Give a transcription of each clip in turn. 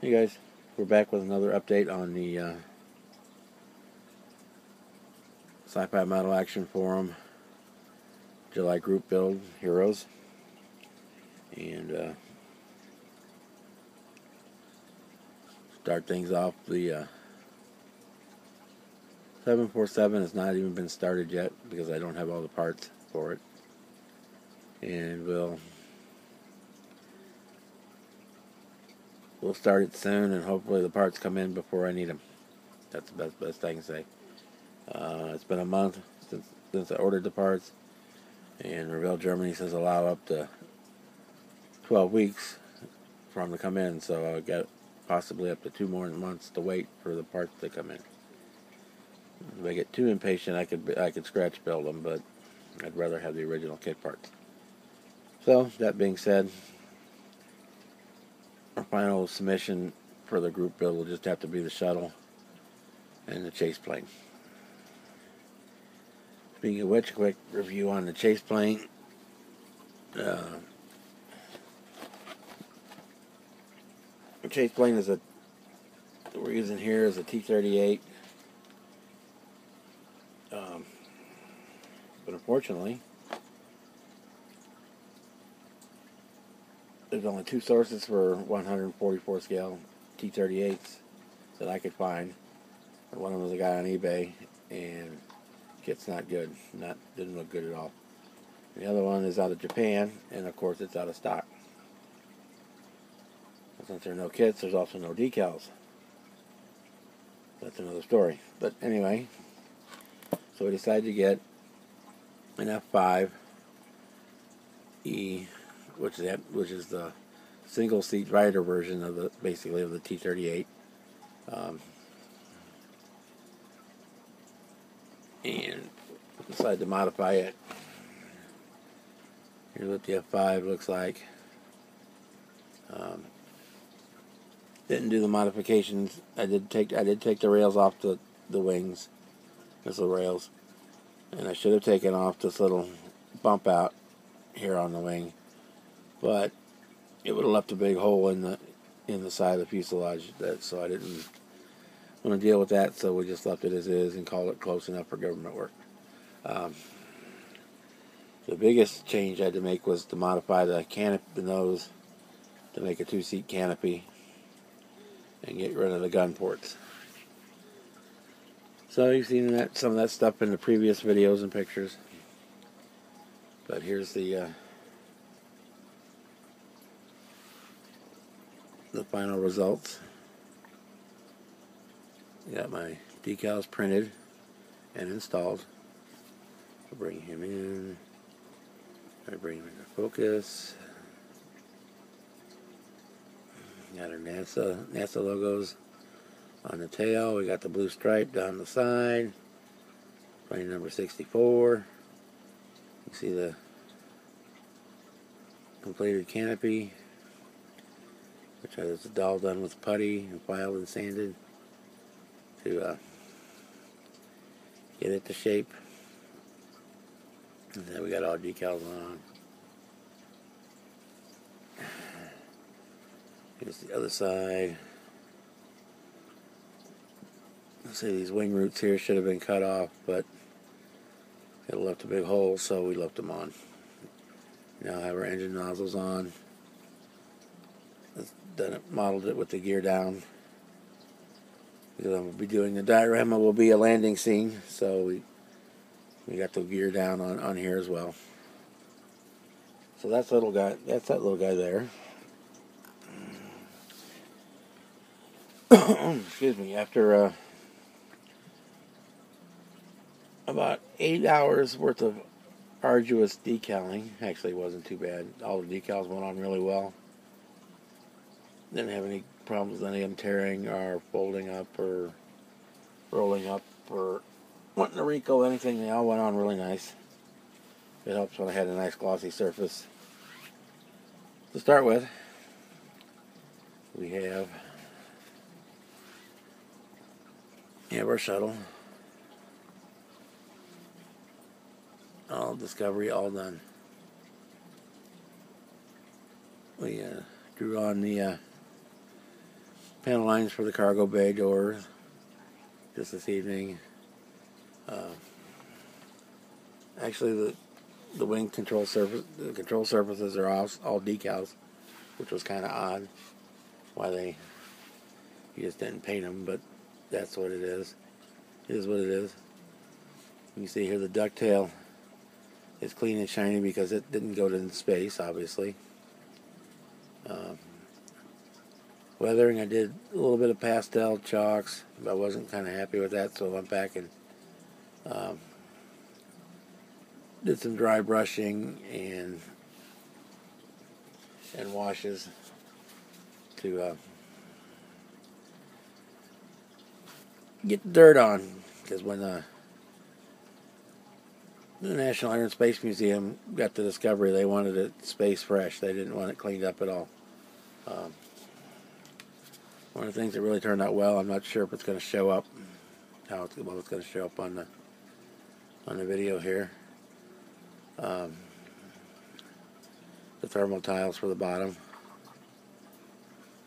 Hey guys, we're back with another update on the Sci-Fi Model Action Forum July group build heroes, and start things off. The 747 has not even been started yet because I don't have all the parts for it, and we'll start it soon, and hopefully the parts come in before I need them. That's the best I can say. It's been a month since I ordered the parts, and Revell Germany says allow up to 12 weeks for them to come in, so I got possibly up to 2 more months to wait for the parts to come in. If I get too impatient, I could scratch build them, but I'd rather have the original kit parts. So that being said, our final submission for the group build will just have to be the shuttle and the chase plane. Speaking of which, quick review on the chase plane. The chase plane is we're using here is a T-38. But unfortunately, there's only 2 sources for 144 scale T-38s that I could find. One of them was a guy on eBay, and kit's not good. Didn't look good at all. The other one is out of Japan, and of course it's out of stock. And since there are no kits, there's also no decals. That's another story. But anyway, so we decided to get an F5E, which is the single seat rider version of the T-38. And decided to modify it. Here's what the F5 looks like. Didn't do the modifications. I did take the rails off the wings, missile rails, and I should have taken off this little bump out here on the wing, but it would have left a big hole in the side of the fuselage. So I didn't want to deal with that. So we just left it as is and called it close enough for government work. The biggest change I had to make was to modify the nose to make a 2-seat canopy and get rid of the gun ports. So you've seen some of that stuff in the previous videos and pictures. But here's the final results. I got my decals printed and installed. I'll bring him in. I bring him into focus. Got our NASA logos on the tail. We got the blue stripe down the side. Plane number 64. You see the completed canopy, which is all done with putty and filed and sanded to get it to shape. And then we got all decals on. Here's the other side. Let's see, these wing roots here should have been cut off, but it left a big hole, so we left them on. Now I have our engine nozzles on. Modeled it with the gear down, because I'm going to be doing the diorama will be a landing scene, so we got the gear down on here as well. So that's that little guy there. Excuse me. After about 8 hours worth of arduous decaling, actually it wasn't too bad. All the decals went on really well. Didn't have any problems with any of them tearing or folding up or rolling up or wanting to wrinkle anything. They all went on really nice. It helps when I had a nice glossy surface. To start with, we have our shuttle. All Discovery, all done. We drew on the panel lines for the cargo bay doors just this evening. Actually, the wing control surface, the control surfaces are all decals, which was kind of odd. Why you just didn't paint them, but that's what it is. It is what it is. You can see here the ducktail is clean and shiny because it didn't go to space, obviously. Weathering, I did a little bit of pastel chalks. I wasn't kind of happy with that, so I went back and did some dry brushing and washes to get the dirt on, because when the National Air and Space Museum got the Discovery, they wanted it space fresh. They didn't want it cleaned up at all. One of the things that really turned out well, I'm not sure if it's going to show up, it's going to show up on the video here. The thermal tiles for the bottom.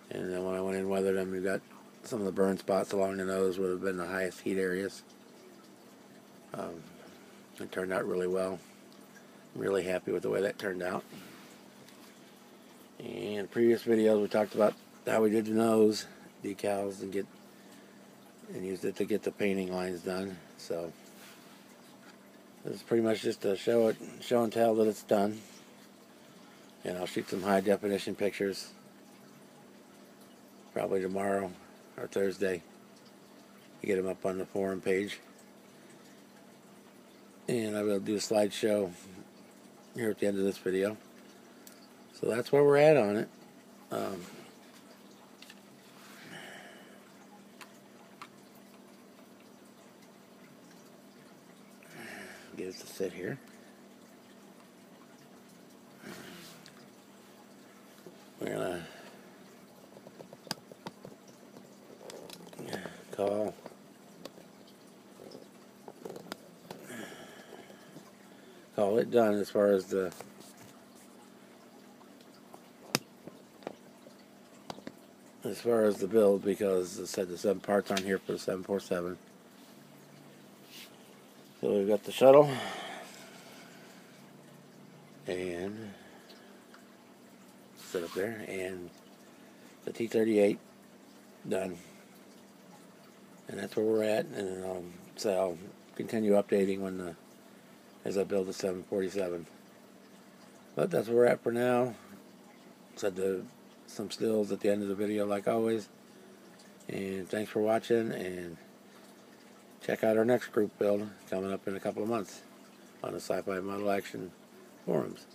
And then when I went in and weathered them, you got some of the burn spots along the nose would have been the highest heat areas. It turned out really well. I'm really happy with the way that turned out. In previous videos, we talked about how we did the nose decals and used it to get the painting lines done. So this is pretty much just to show and tell that it's done. And I'll shoot some high definition pictures probably tomorrow or Thursday to get them up on the forum page. And I will do a slideshow here at the end of this video. So that's where we're at on it. Get it to sit here. We're gonna call it done as far as the build, because I said the 7 parts aren't here for the 747. So we've got the shuttle and sit up there, and the T-38 done, and that's where we're at. And so I'll continue updating as I build the 747. But that's where we're at for now. Said some stills at the end of the video, like always. And thanks for watching, and check out our next group build coming up in a couple of months on the Sci-Fi Model Action forums.